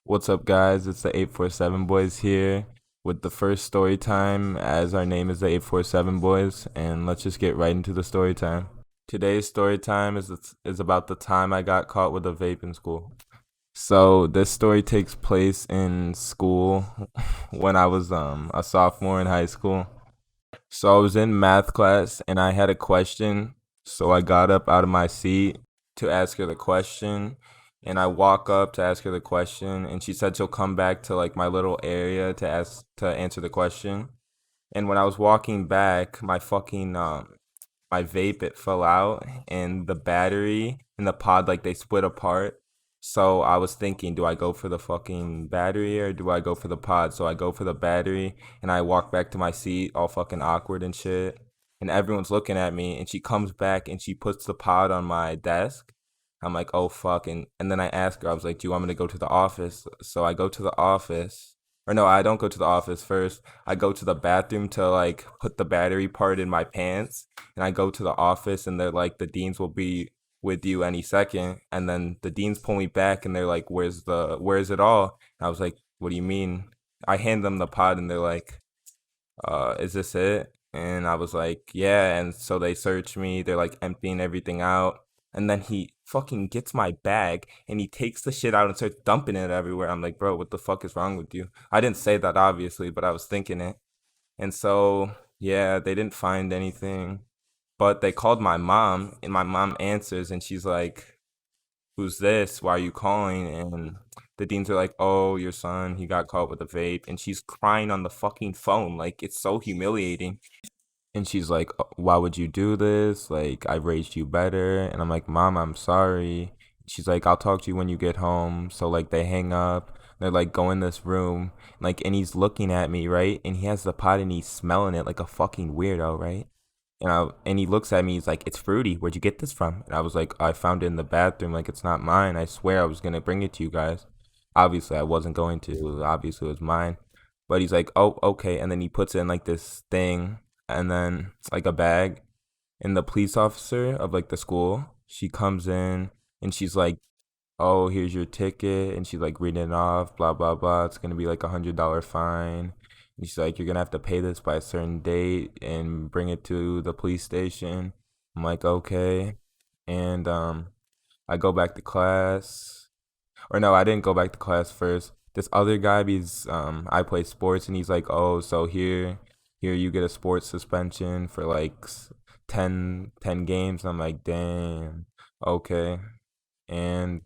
What's up, guys? It's the 847 Boys here with the first story time, as our name is the 847 Boys, and let's just get right into the story time. Today's story time is about the time I got caught with a vape in school. So this story takes place in school when I was a sophomore in high school. So I was in math class and I had a question. So I got up out of my seat to ask her the question. And I walk up to ask her the question, and she said she'll come back to like my little area to answer the question. And when I was walking back, my vape, it fell out, and the battery and the pod, like, they split apart. So I was thinking, do I go for the fucking battery or do I go for the pod? So I go for the battery and I walk back to my seat all fucking awkward and shit. And everyone's looking at me, and she comes back and she puts the pod on my desk. I'm like, oh fuck. And then I ask her, I was like, do you want me to go to the office? So I go to the office. Or no, I don't go to the office first. I go to the bathroom to like put the battery part in my pants, and I go to the office and they're like, the deans will be with you any second. And then the deans pull me back and they're like, where's it all? And I was like, what do you mean? I hand them the pod and they're like, is this it? And I was like, yeah. And so they search me, they're like emptying everything out. And then he fucking gets my bag and he takes the shit out and starts dumping it everywhere. I'm like, bro, what the fuck is wrong with you? I didn't say that obviously, but I was thinking it. And so, yeah, they didn't find anything. But they called my mom, and my mom answers, and she's like, "Who's this? Why are you calling?" And the deans are like, "Oh, your son, he got caught with a vape." And she's crying on the fucking phone. Like, it's so humiliating. And she's like, Why would you do this? Like, I raised you better." And I'm like, Mom, I'm sorry. She's like, I'll talk to you when you get home. So, like, they hang up. They're like, go in this room. Like, and he's looking at me, right? And he has the pot and he's smelling it like a fucking weirdo, right? And he looks at me, he's like, "It's fruity. Where'd you get this from?" And I was like, "I found it in the bathroom. Like, it's not mine. I swear I was gonna bring it to you guys." Obviously, I wasn't going to. Obviously, it was mine. But he's like, "Oh, okay." And then he puts it in like this thing, and then like a bag. And the police officer of like the school, she comes in and she's like, "Oh, here's your ticket," and she's like reading it off, blah blah blah. It's gonna be like $100 fine. And she's like, "You're gonna have to pay this by a certain date and bring it to the police station." I'm like, okay. And I go back to class. Or no, I didn't go back to class first. This other guy, I play sports, and he's like, "Oh, so here you get a sports suspension for like 10 games." I'm like, "Damn, okay." And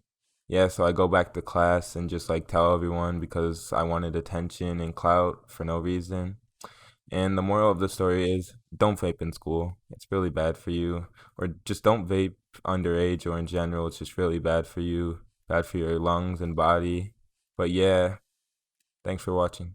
yeah, so I go back to class and just like tell everyone because I wanted attention and clout for no reason. And the moral of the story is, don't vape in school. It's really bad for you. Or just don't vape underage or in general. It's just really bad for you, bad for your lungs and body. But yeah, thanks for watching.